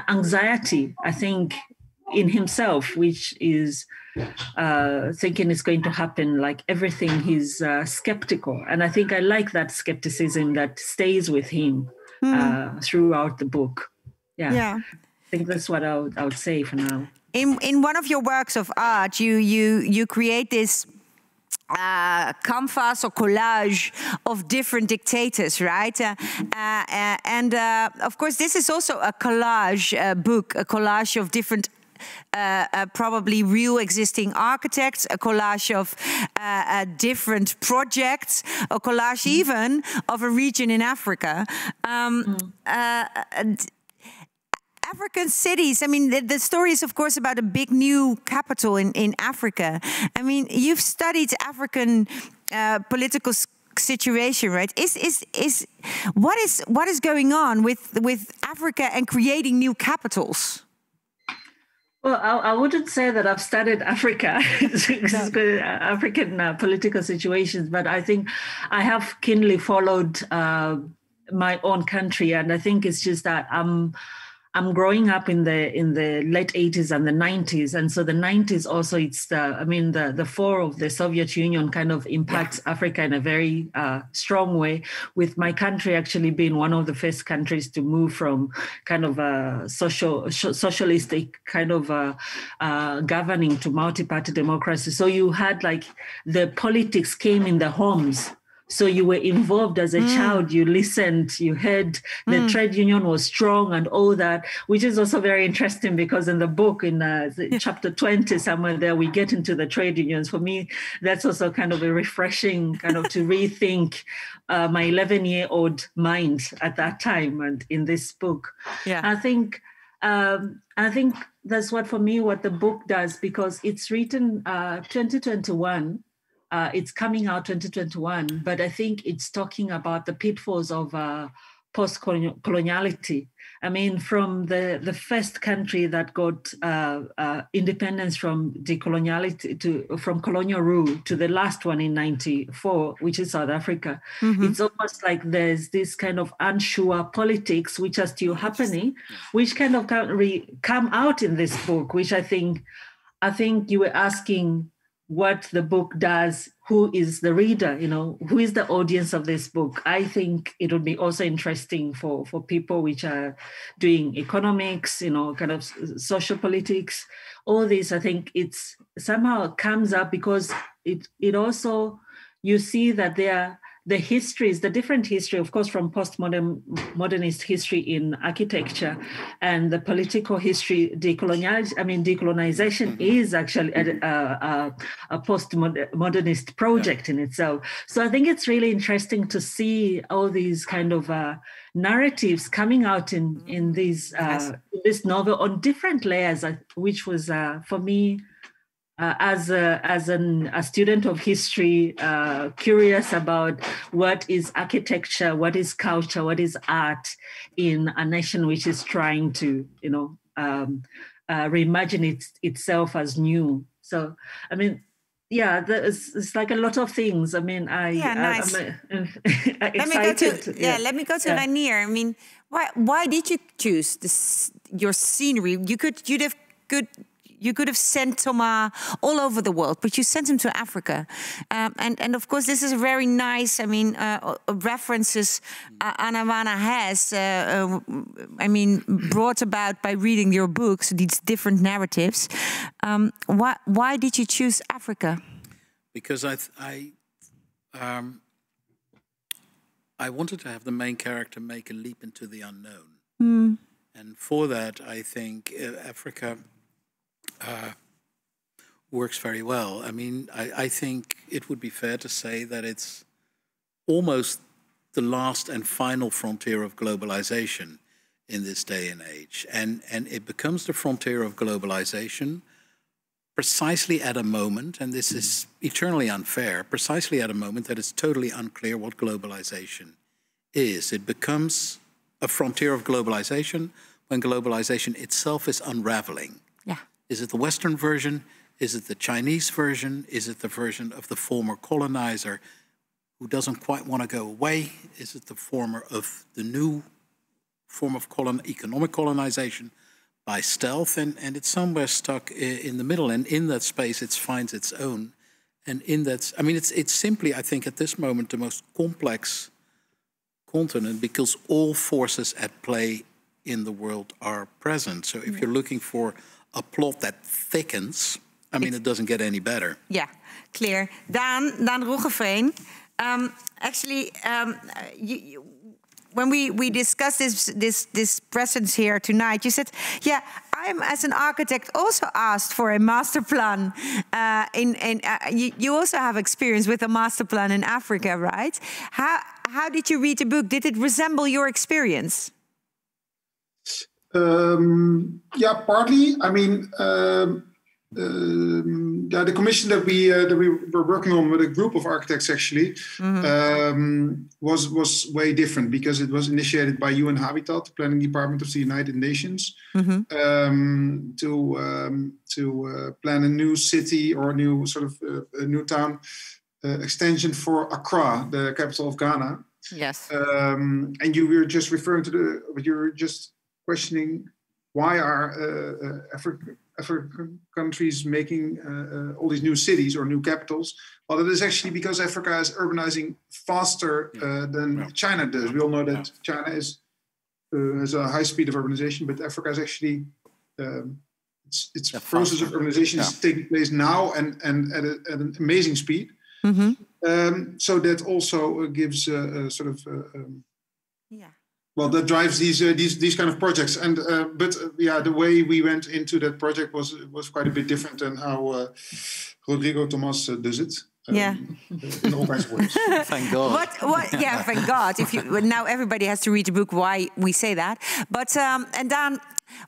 anxiety, I think, in himself, which is thinking it's going to happen, like everything. He's skeptical. And I think I like that skepticism that stays with him throughout the book. Yeah. I think that's what I would say for now. In one of your works of art, you create this canvas or collage of different dictators, right? And of course, this is also a collage book, a collage of different probably real existing architects, a collage of different projects, a collage even of a region in Africa. African cities, I mean, the story is, of course, about a big new capital in Africa. I mean, you've studied African political situation, right? What is going on with Africa and creating new capitals? Well, I wouldn't say that I've studied Africa, African political situations, but I think I have keenly followed my own country, and I think it's just that I'm growing up in the late 80s and the 90s, and so the 90s also, it's the fall of the Soviet Union kind of impacts Africa in a very strong way, with my country actually being one of the first countries to move from kind of a socialistic kind of governing to multi-party democracy. So you had like the politics came in the homes. So you were involved as a child, you listened, you heard the trade union was strong and all that, which is also very interesting because in the book, in chapter 20, somewhere there, we get into the trade unions. For me, that's also kind of a refreshing kind of to rethink my 11-year-old mind at that time and in this book. Yeah. I think that's what the book does, because it's written 2021. It's coming out 2021, but I think it's talking about the pitfalls of post-coloniality. I mean, from the first country that got independence from decoloniality from colonial rule to the last one in 94, which is South Africa. It's almost like there's this kind of unsure politics which are still happening, which kind of come out in this book, which I think you were asking what the book does, who is the reader, who is the audience of this book. I think it would be also interesting for people which are doing economics, kind of social politics, all this. I think it's somehow comes up because it also, you see that the histories, the different history, of course, from modernist history in architecture and the political history, decolonization is actually a post-modernist project in itself. So I think it's really interesting to see all these kind of narratives coming out in this novel on different layers, which was for me, as a student of history, curious about what is architecture, what is culture, what is art in a nation which is trying to, reimagine itself as new. So, I mean, it's like a lot of things. I mean, nice. I'm excited. Let me go to Reinier. I mean, why did you choose your scenery? you could have sent Thomas all over the world, but you sent him to Africa. And of course, this is a very nice, references Anavana has, brought about by reading your books, these different narratives. Why did you choose Africa? Because I wanted to have the main character make a leap into the unknown. Mm. And for that, I think Africa works very well. I mean, I think it would be fair to say that it's almost the last and final frontier of globalization in this day and age. And it becomes the frontier of globalization precisely at a moment, and this is eternally unfair, precisely at a moment that it's totally unclear what globalization is. It becomes a frontier of globalization when globalization itself is unraveling. Yeah. Is it the Western version? Is it the Chinese version? Is it the version of the former colonizer who doesn't quite want to go away? Is it the former of the new form of economic colonization by stealth? And it's somewhere stuck in the middle, and in that space it finds its own. And in that, it's simply, I think, at this moment the most complex continent, because all forces at play in the world are present. So if you're looking for a plot that thickens, it doesn't get any better. Yeah, clear. Daan Roggeveen, when we discussed this presence here tonight, you said, yeah, I'm as an architect also asked for a master plan. You also have experience with a master plan in Africa, right? How did you read the book? Did it resemble your experience? Yeah, partly. The commission that we were working on with a group of architects actually was way different, because it was initiated by UN Habitat, the planning department of the United Nations, to plan a new city or a new a new town extension for Accra, the capital of Ghana. Yes. And you were just referring to you were just questioning why are African countries making all these new cities or new capitals? Well, it is actually because Africa is urbanizing faster than China does. We all know that China has a high speed of urbanization, but Africa is actually its process of urbanization is taking place now and at an amazing speed. So that also gives well, that drives these kind of projects, and the way we went into that project was quite a bit different than how Rodrigo Tomás does it. In all kinds of ways. Thank God. Yeah, thank God. Now everybody has to read the book. Why we say that? But and Dan,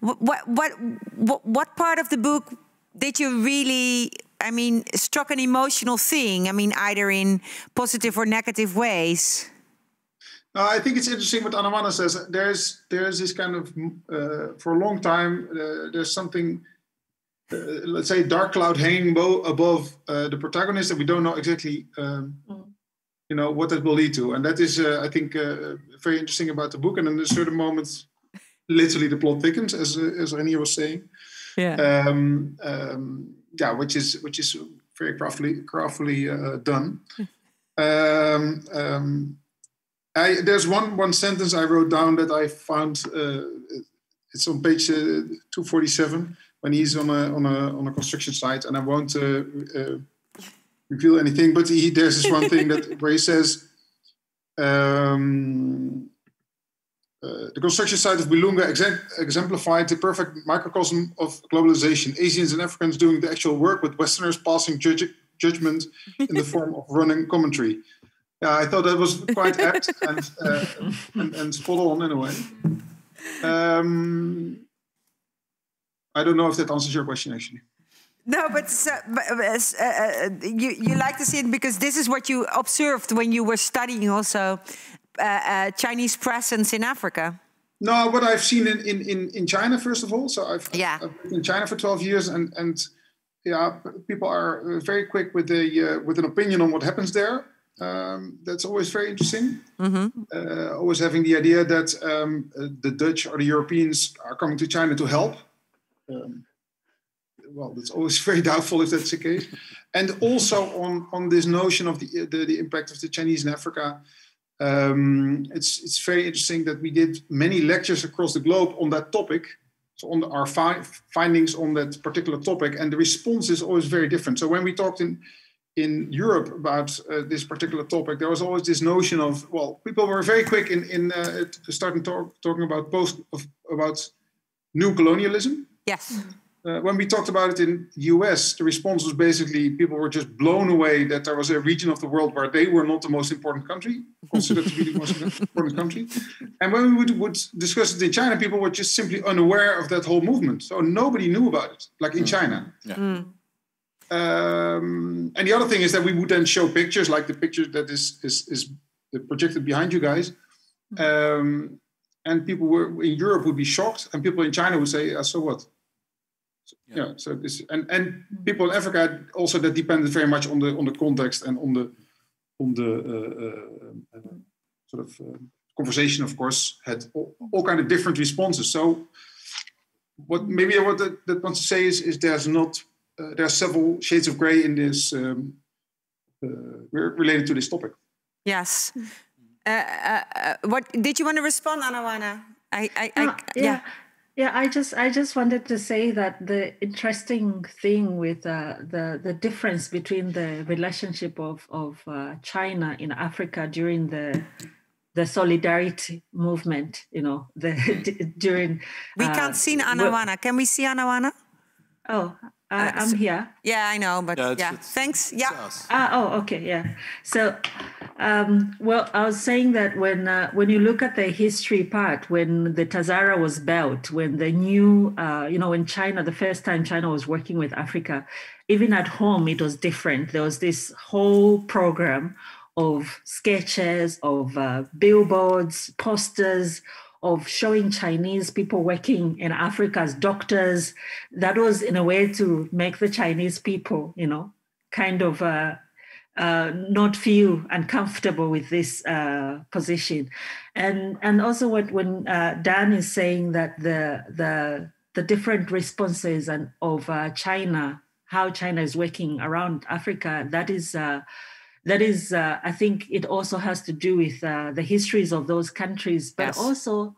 what part of the book did you really? Struck an emotional thing. Either in positive or negative ways. I think it's interesting what Anavana says. There's this kind of, for a long time, there's something, let's say, dark cloud hanging above the protagonist, that we don't know exactly, what that will lead to. And that is, I think, very interesting about the book. And in a certain moments, literally the plot thickens, as Reinier was saying. Yeah. Which is very craftily done. There's one sentence I wrote down that I found. It's on page 247 when he's on a construction site, and I won't reveal anything. But there's this one thing where he says, the construction site of Bilunga exemplified the perfect microcosm of globalization. Asians and Africans doing the actual work, with Westerners passing judgment in the form of running commentary. Yeah, I thought that was quite apt and spot on in a way. I don't know if that answers your question, actually. No, but you like to see it because this is what you observed when you were studying also Chinese presence in Africa. No, what I've seen in China, first of all. So I've been in China for 12 years, and people are very quick with an opinion on what happens there. That's always very interesting. Always having the idea that the Dutch or the Europeans are coming to China to help. well, it's always very doubtful if that's the case. And also on this notion of the impact of the Chinese in Africa, it's very interesting that we did many lectures across the globe on that topic, so on our findings on that particular topic, and the response is always very different. So when we talked in Europe about this particular topic, there was always this notion of, well, people were very quick in starting talking about about new colonialism. Yes. When we talked about it in the US, the response was basically people were just blown away that there was a region of the world where they were not the most important country, considered to be the most important country. And when we would discuss it in China, people were just simply unaware of that whole movement. So nobody knew about it, like in China. Yeah. And the other thing is that we would then show pictures, like the picture that is projected behind you guys. And people in Europe would be shocked, and people in China would say, so what? Yeah. So this and people in Africa also, that depended very much on the context and on the sort of conversation. Of course, had all kind of different responses. So what that wants to say is there's not there are several shades of grey in this related to this topic. Yes. What did you want to respond, Anavana? Yeah, I just wanted to say that the interesting thing with the difference between the relationship of China in Africa during the solidarity movement, during we can't see Anavana. Can we see Anavana? Oh, I'm here. Yeah, I know, but thanks. Yeah. Okay. Yeah. So, well, I was saying that when you look at the history part, when the Tazara was built, when the new, when China, the first time China was working with Africa, even at home, it was different. There was this whole program of sketches, of billboards, posters, of showing Chinese people working in Africa as doctors. That was in a way to make the Chinese people, kind of not feel uncomfortable with this position. And also when Dan is saying that the different responses of China, how China is working around Africa, that is, I think it also has to do with the histories of those countries, but also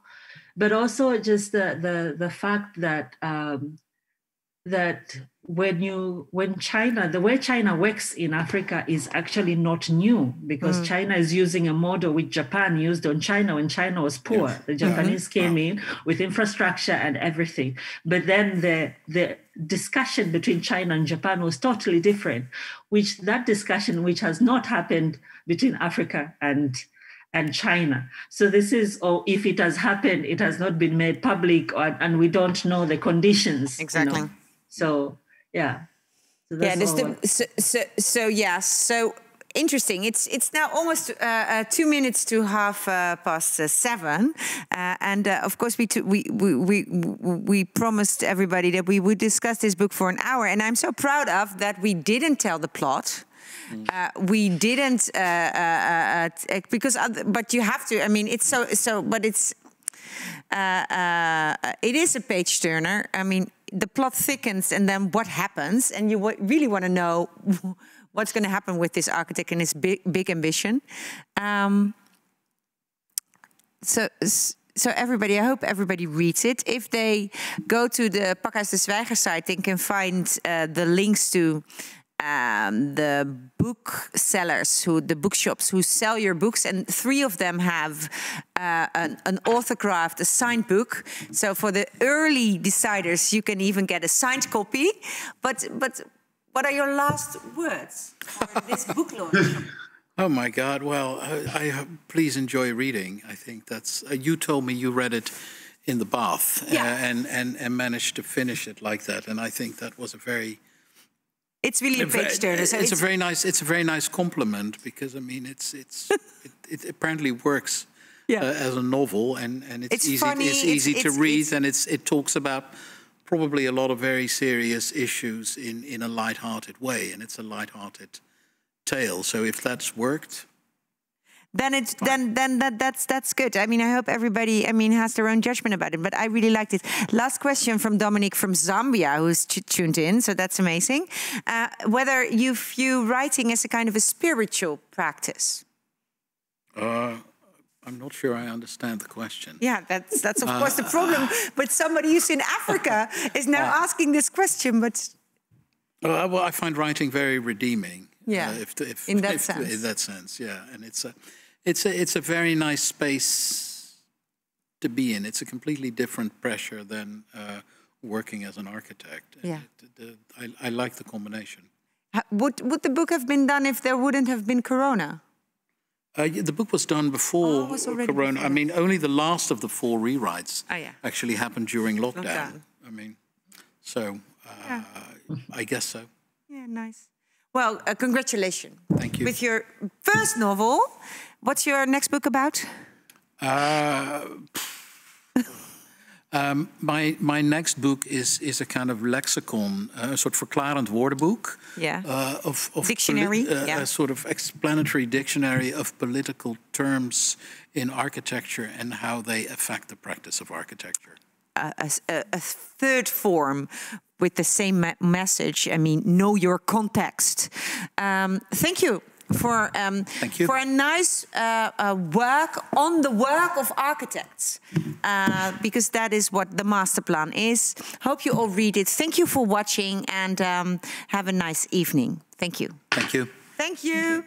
just the fact that when China, the way China works in Africa is actually not new, because China is using a model which Japan used on China when China was poor. Yes. The Japanese came in with infrastructure and everything. But then the discussion between China and Japan was totally different, which has not happened between Africa and China. So this is, or if it has happened, it has not been made public, and we don't know the conditions. Exactly. So yeah. So that's so interesting. It's now almost 2 minutes to 7:30, and of course we promised everybody that we would discuss this book for an hour, and I'm so proud of that we didn't tell the plot. We didn't but you have to. I mean, it's so, but it's it is a page turner. I mean, the plot thickens, and then what happens? And you really want to know what's going to happen with this architect and his big ambition. So everybody, I hope everybody reads it. If they go to the Pakhuis de Zwijger site, they can find the links to the booksellers, the bookshops who sell your books, and 3 of them have an autographed, a signed book. So for the early deciders, you can even get a signed copy. But what are your last words for this book launch? Oh my God! Well, I please enjoy reading. I think that's. You told me you read it in the bath, and managed to finish it like that, and I think that was a very. It's really a page turner. So it's a very nice compliment, because I mean it apparently works as a novel, and it's easy. Funny, it's easy to read, and it talks about probably a lot of very serious issues in a light-hearted way, and it's a light-hearted tale. So if that's worked, that's good. I mean, I hope everybody, has their own judgment about it. But I really liked it. Last question from Dominic from Zambia, who's tuned in. So that's amazing. Whether you view writing as a kind of a spiritual practice. I'm not sure I understand the question. Yeah, that's of course the problem. But somebody who's in Africa is now asking this question. But well, I find writing very redeeming. Yeah, in that sense. In that sense, yeah, and it's a very nice space to be in. It's a completely different pressure than working as an architect. Yeah, I like the combination. Would the book have been done if there wouldn't have been Corona? The book was done before Corona. Before. I mean, only the last of the 4 rewrites actually happened during lockdown. I mean, so I guess so. Yeah, nice. Well, congratulations. Thank you. With your first novel. What's your next book about? My next book is a kind of lexicon, a soort verklarend woordenboek. Yeah. Of dictionary. A sort of explanatory dictionary of political terms in architecture and how they affect the practice of architecture. A third form with the same message. I mean, know your context. Thank you. For a nice work on the work of architects, because that is what the Masterplan is. Hope you all read it. Thank you for watching, and have a nice evening. Thank you. Thank you. Thank you.